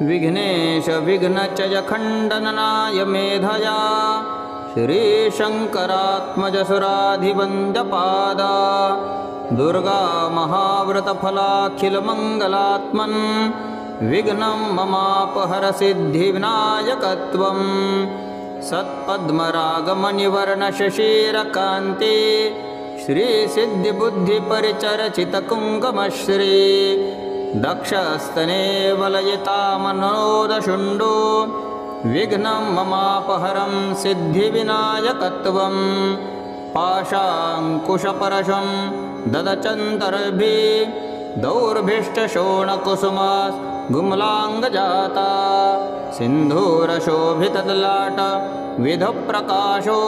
विघ्नेश विघ्नचयखण्डननाय मेधया श्रीशङ्करात्मजसुराधिवन्द्यपादा दुर्गा महाव्रतफलाखिलमङ्गलात्मन् विघ्नं ममापहरसिद्धिविनायकत्वं सत्पद्मरागमणिवर्णशशीरकान्ति श्रीसिद्धिबुद्धिपरिचरचितकुङ्कुमश्री दक्षस्तने वलयितामनोदशुण्डो विघ्नं ममापहरं सिद्धिविनायकत्वं पाशाङ्कुशपरशं ददचन्तर्भिः दौर्भिष्टशोणकुसुमा गुमलाङ्गजाता सिन्धूरशोभितदलाट विधप्रकाशो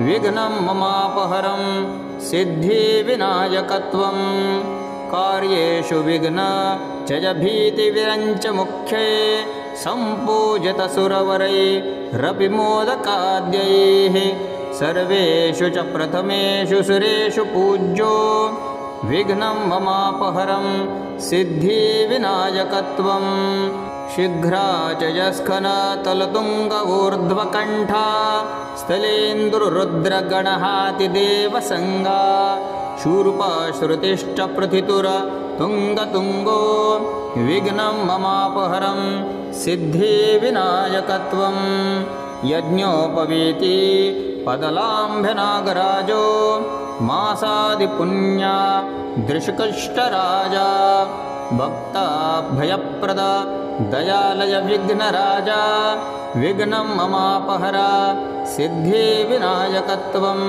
विघ्नं ममापहरं सिद्धिविनायकत्वं कार्येषु विघ्न जयभीतिविरञ्च मुख्ये सम्पूजितसुरवरैरपि मोदकाद्यैः सर्वेषु च प्रथमेषु सुरेषु पूज्यो विघ्नं ममापहरं सिद्धिविनायकत्वं शीघ्राचयस्खनतलतुङ्गऊर्ध्वकण्ठा स्थलेन्दुरुद्रगणहातिदेवसङ्गा शूर्पश्रुतिष्ठप्रथितुरतुङ्गतुङ्गो विघ्नं ममापहरं सिद्धिविनायकत्वं यज्ञोपवीति पदलाम्भनागराजो मासादिपुण्या दृशकष्टराजा भक्ताभयप्रद दयालय विघ्नराजा विघ्नं ममापहरा सिद्धिविनायकत्वं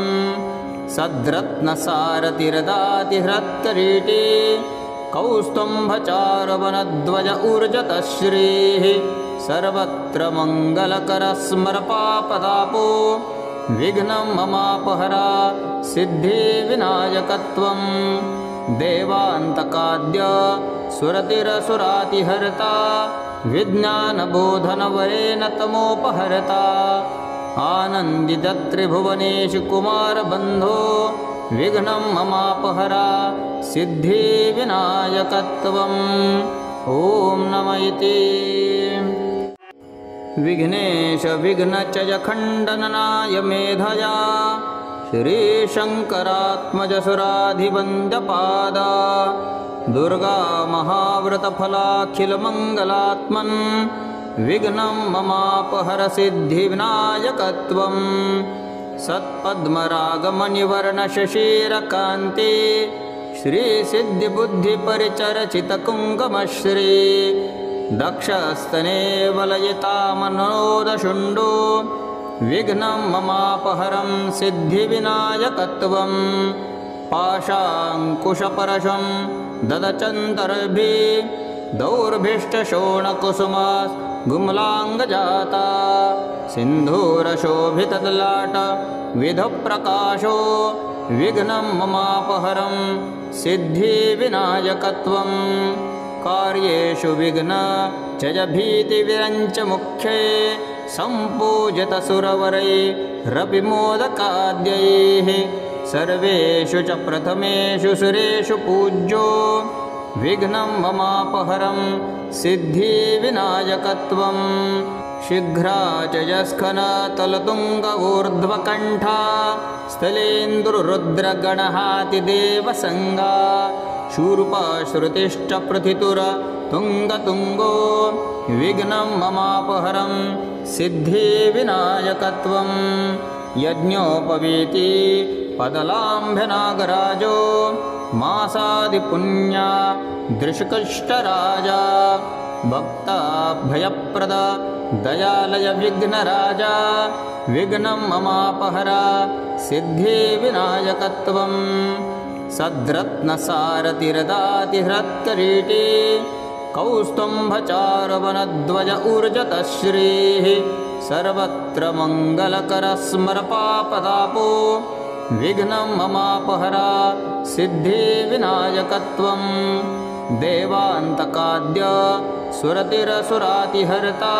सद्रत्नसारथिरदातिहृत्करीटी कौस्तुम्भचारुवनध्वज ऊर्जतश्रीः सर्वत्र मङ्गलकरस्मरपापदापो विघ्नं ममापहरा सिद्धिविनायकत्वं देवान्तकाद्य सुरतिरसुरातिहर्ता विज्ञानबोधनवरेण तमोपहर्ता आनन्दितत्रिभुवनेषु कुमारबन्धो विघ्नं ममापहरा सिद्धिविनायकत्वम् ॐ नमः इति विघ्नेश विघ्नचयखण्डननाय मेधया श्रीशङ्करात्मजसुराधिवन्द्यपादा दुर्गा महाव्रतफलाखिलमङ्गलात्मन् विघ्नं ममापहरसिद्धिविनायकत्वं सत्पद्मरागमणिवर्णशशीरकान्ति श्रीसिद्धिबुद्धिपरिचरचितकुङ्कुमश्री दक्षस्तने वलयितामनोदशुण्डो विघ्नं ममापहरं सिद्धिविनायकत्वं पाशाङ्कुशपरशं ददचन्तर्भिः दौर्भिष्टशोणकुसुमा गुमलाङ्गजाता सिन्धूरशोभितदलाट विधप्रकाशो विघ्नं ममापहरं सिद्धिविनायकत्वं कार्येषु विघ्न जयभीतिविरञ्च मुख्ये सम्पूजितसुरवरैरपि मोदकाद्यैः सर्वेषु च प्रथमेषु सुरेषु पूज्यो विघ्नं ममापहरं सिद्धिविनायकत्वं शीघ्राचयस्खनतलतुङ्गऊर्ध्वकण्ठा स्थलेन्दुरुद्रगणहातिदेवसङ्गा शूर्पश्रुतिष्ठप्रथितुरतुङ्गतुङ्गो विघ्नं ममापहरं सिद्धिविनायकत्वं यज्ञोपवीति पदलाम्भनागराजो मासादिपुण्या दृशकष्टराजा भक्ताभयप्रद दयालय विघ्नराजा विघ्नं ममापहरा सिद्धिविनायकत्वं सद्रत्नसारथिरदातिहृत्करीटी कौस्तुम्भचारुवनध्वज ऊर्जतश्रीः सर्वत्र मङ्गलकरस्मरपापदापो विघ्नं ममापहरा सिद्धिविनायकत्वं देवान्तकाद्य सुरतिरसुरातिहर्ता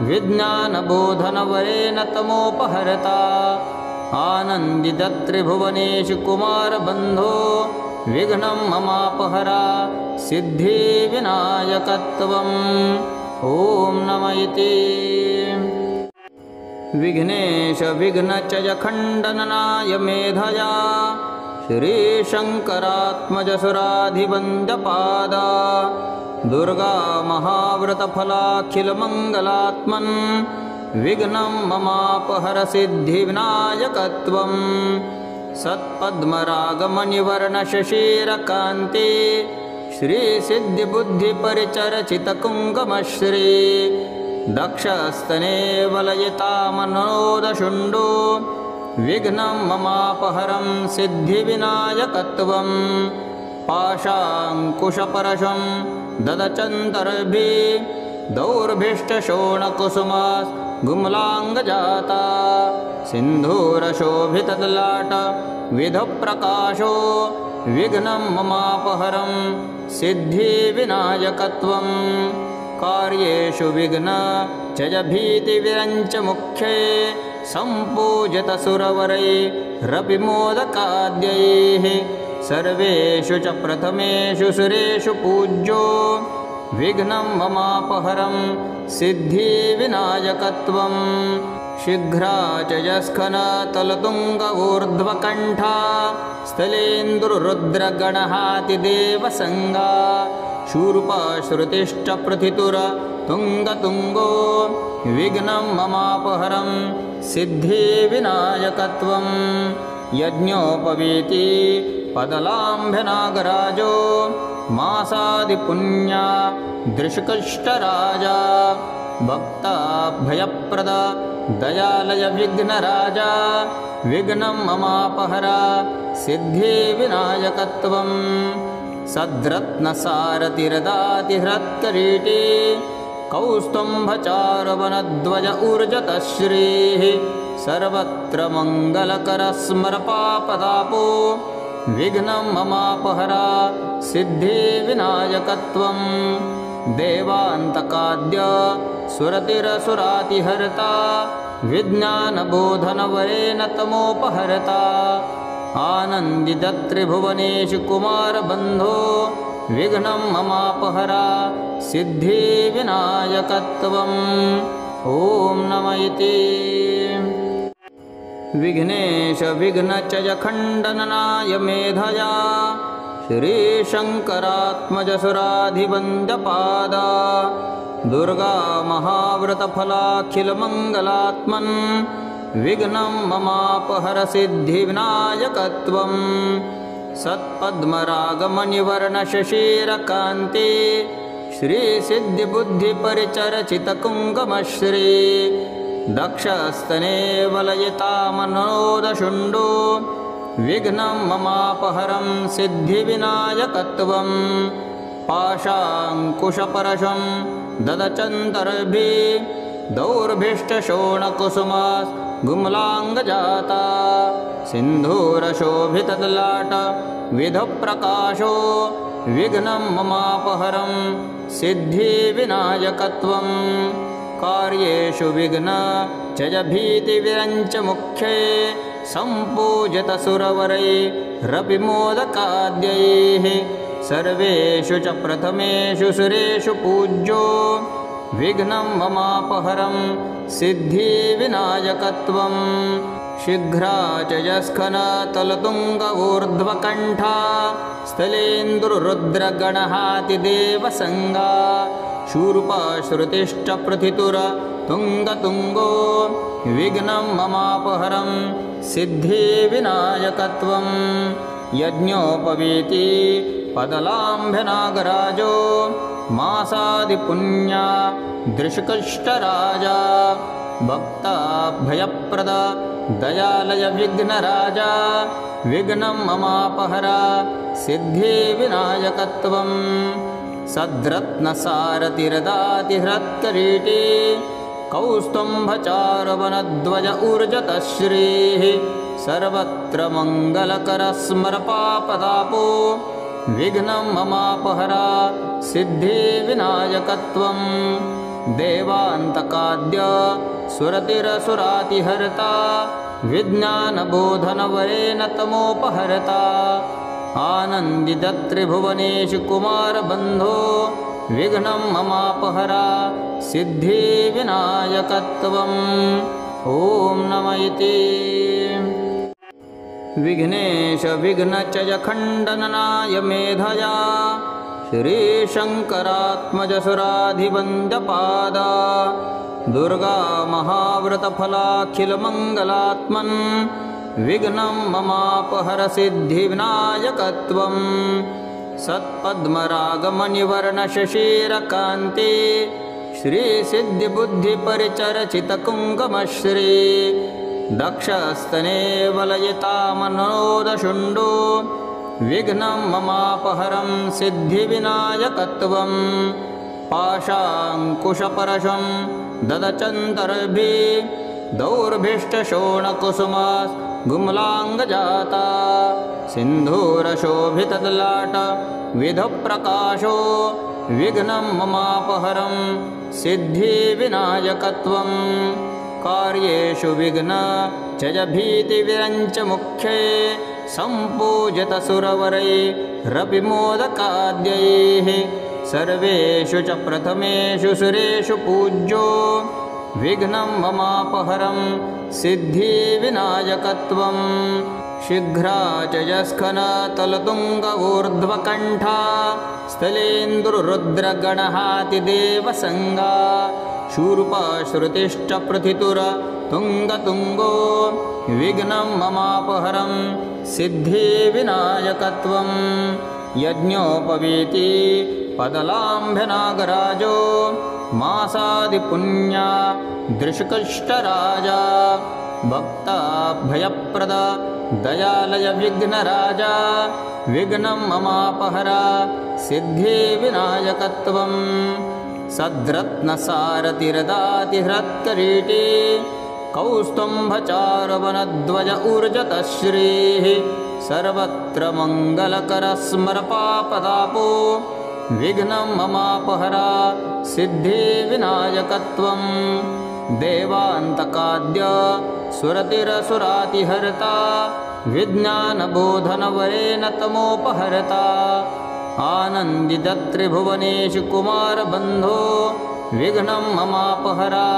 विज्ञानबोधनवरेण तमोपहर्ता आनन्दितत्रिभुवनेषु कुमारबन्धो विघ्नं ममापहरा सिद्धिविनायकत्वं ॐ नमः इति विघ्नेश विघ्नचय खण्डनाय मेधया श्रीशङ्करात्मज सुराधिवन्द्यपादा दुर्गा महाव्रतफलाखिलमङ्गलात्मन् विघ्नं ममापहर सिद्धिविनायकत्वं सत्पद्मरागमणिवर्णशशीरकान्ति श्रीसिद्धिबुद्धिपरिचरचितकुङ्कुमश्री दक्षस्तने वलयितामनोदशुण्डो विघ्नं ममापहरं सिद्धिविनायकत्वं पाशाङ्कुशपरशं ददचन्तर्भिः दौर्भिष्टशोणकुसुमा गुम्लाङ्गजाता सिन्धूरशोभितदलाट विधप्रकाशो विघ्नं ममापहरं सिद्धिविनायकत्वं कार्येषु विघ्न जय भीतिविरञ्च मुख्ये सम्पूजितसुरवरैरपि मोदकाद्यैः सर्वेषु च प्रथमेषु सुरेषु पूज्यो विघ्नं ममापहरं सिद्धिविनायकत्वं शीघ्राचयस्खनतलतुङ्गऊर्ध्वकण्ठा स्थलेन्दुरुद्रगणहातिदेवसङ्गा शूर्पश्रुतिष्ठप्रथितुरतुङ्गतुङ्गो विघ्नं ममापहरं सिद्धिविनायकत्वं यज्ञोपवीति पदलाम्भनागराजो मासादिपुण्या दृशकष्टराजा भक्ताभयप्रद दयालय विघ्नराजा विघ्नं ममापहरा सिद्धिविनायकत्वं सद्रत्नसारथिरदातिहृत्करीटी कौस्तुम्भचारुवनध्वज ऊर्जतश्रीः सर्वत्र मङ्गलकरस्मरपापदापो विघ्नं ममापहरा सिद्धिविनायकत्वं देवान्तकाद्य सुरतिरसुरातिहर्ता विज्ञानबोधनवरेण तमोपहर्ता आनन्दितत्रिभुवनेषु कुमारबन्धो विघ्नं ममापहरा सिद्धिविनायकत्वम् ॐ नमः इति विघ्नेश विघ्नचय खण्डनाय मेधया श्रीशङ्करात्मज सुराधिवन्द्यपादा दुर्गा महाव्रतफलाखिलमङ्गलात्मन् विघ्नं ममापहर सिद्धिविनायकत्वं सत्पद्मरागमणिवर्णशशीरकान्ति श्रीसिद्धिबुद्धिपरिचरचितकुङ्कुमश्री दक्षस्तने वलयितामनोदशुण्डो विघ्नं ममापहरं सिद्धिविनायकत्वं पाशाङ्कुशपरशं ददचन्तर्भिः दौर्भिष्टशोणकुसुमा गुम्लाङ्गजाता सिन्धूरशोभितदलाट विधप्रकाशो विघ्नं ममापहरं सिद्धिविनायकत्वं कार्येषु विघ्न जय भीतिविरञ्च मुख्ये सम्पूजितसुरवरैरपि मोदकाद्यैः सर्वेषु च प्रथमेषु सुरेषु पूज्यो विघ्नं ममापहरं सिद्धिविनायकत्वं शीघ्राचयस्खनतलतुङ्गऊर्ध्वकण्ठा स्थलेन्दुरुद्रगणहातिदेवसङ्गा शूर्पश्रुतिष्ठप्रथितुरतुङ्गतुङ्गो विघ्नं ममापहरं सिद्धिविनायकत्वं यज्ञोपवीति पदलाम्भनागराजो मासादिपुण्या दृशकष्टराजा भक्ताभयप्रद दयालय विघ्नराजा विघ्नं ममापहरा सिद्धिविनायकत्वं सद्रत्नसारथिरदातिहृत्करीटी कौस्तुम्भचारुवनध्वज ऊर्जतश्रीः सर्वत्र मङ्गलकरस्मरपापदापो विघ्नं ममापहरा सिद्धिविनायकत्वं देवान्तकाद्य सुरतिरसुरातिहर्ता विज्ञानबोधनवरेण तमोपहर्ता आनन्दितत्रिभुवनेषु कुमारबन्धो विघ्नं ममापहरा सिद्धिविनायकत्वम् ॐ नमः इति। विघ्नेश विघ्नचयखण्डनाय मेधया श्रीशङ्करात्मजसुराधिवन्द्यपादा दुर्गा महाव्रतफलाखिलमङ्गलात्मन् विघ्नं ममापहर सिद्धिविनायकत्वम् सत्पद्मरागमणिवर्णशशीरकान्ति श्रीसिद्धिबुद्धिपरिचरचितकुङ्कुमश्री दक्षस्तने वलयितामनोदशुण्डो विघ्नं ममापहरं सिद्धिविनायकत्वम् पाशाङ्कुशपरशं ददचन्तर्भिः दौर्भिष्टशोणकुसुमा गुमलाङ्गजाता सिन्धूरशोभितदलाट विधप्रकाशो विघ्नं ममापहरं सिद्धिविनायकत्वम् कार्येषु विघ्न जयभीतिविरञ्च मुख्ये सम्पूजितसुरवरैरपि मोदकाद्यैः सर्वेषु च प्रथमेषु सुरेषु पूज्यो विघ्नं ममापहरं सिद्धिविनायकत्वम् शीघ्राचयस्खनतलतुङ्ग ऊर्ध्वकण्ठा स्थलेन्दुरुद्रगणहातिदेवसङ्गा शूर्पश्रुतिश्च प्रथितुर तुङ्गतुङ्गो विघ्नं ममापहरं सिद्धिविनायकत्वम् यज्ञोपवीति पदलाम्भनागराजो मासादिपुण्या दृशकष्टराजा भक्ताभयप्रद दयालय विघ्नराजा विघ्नं ममापहरा सिद्धिविनायकत्वम् सद्रत्नसारथिरदातिहृत्करीटी कौस्तुम्भचारुवनध्वज ऊर्जतश्रीः सर्वत्र मङ्गलकरस्मरपापदापो विघ्नं ममापहरा सिद्धिविनायकत्वम् देवान्तकाद्य सुरतिरसुरातिहर्ता विज्ञानबोधनवरेण तमोपहर्ता आनन्दितत्रिभुवनेषु कुमारबन्धो विघ्नं ममापहरा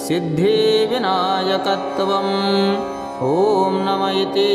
सिद्धिविनायकत्वम् ॐ नमः इति।